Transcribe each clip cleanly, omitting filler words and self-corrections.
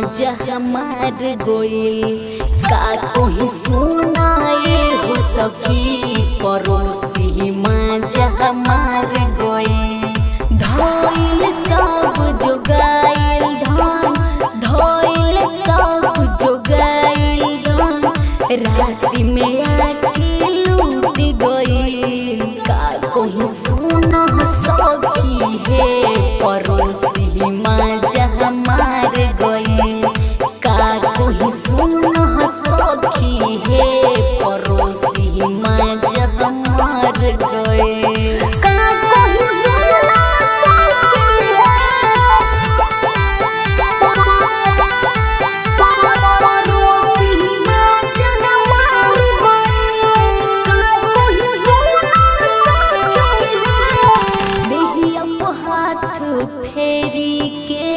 मजा मार गइल। का कोई सुनाए हो सखी पड़ोसी मजा मार गइल। धइल सब जोगाइल धन धइल सब जोगाइल धन राति में आके लूट गइल। का कोई सुना सखी है पड़ोसी मजा मार गइल। का कोई सुना सखी है पड़ोसी मजा मार गइल। फेरी के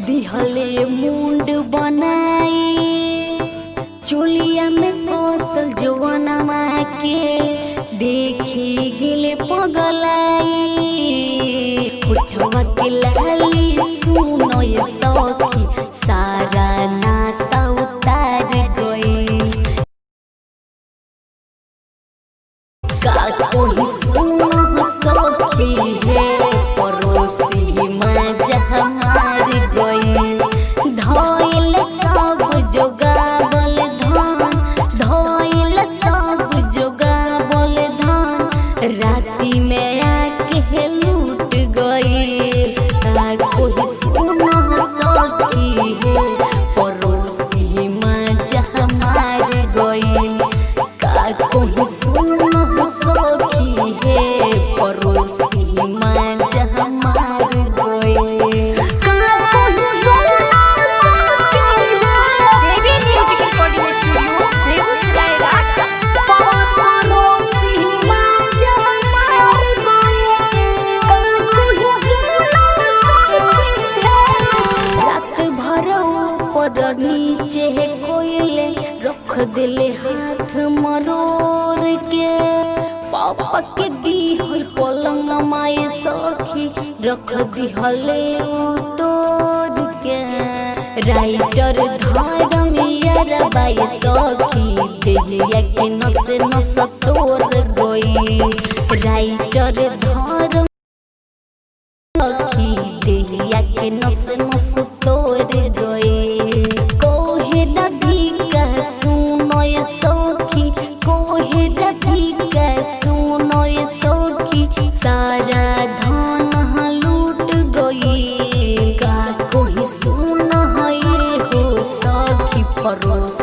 दिहले मुंड बनाई चोलिया में कौशल जवानमा के देखी गिले पगलाई। उठवा के लाली सुनो ये सखी सारा नासा उतार गई। का कोई सुनो सखी है पड़ोसी मजा मार गइल। धइल सब जोगावल धन धइल सब जोगावल धन राति में आके लूट गइल। का कोई सुना सखी है पड़ोसी मजा मार गइल। का कोई सुना सखी है पड़ोसी मजा मार गइल। नीचे कोयले रख दिले हाथ मरोर के पापा के दिहल पलंग माए सखी रख दिहले तोड़ के। राइटर धर्मिया बाए सखी देहिया के नस नस तोड़ गई। राइटर धर्म सखी देहिया के नस नस तोड़ गई। सारा धन लूट गई। का कोई सुन है हो सखी पड़ोस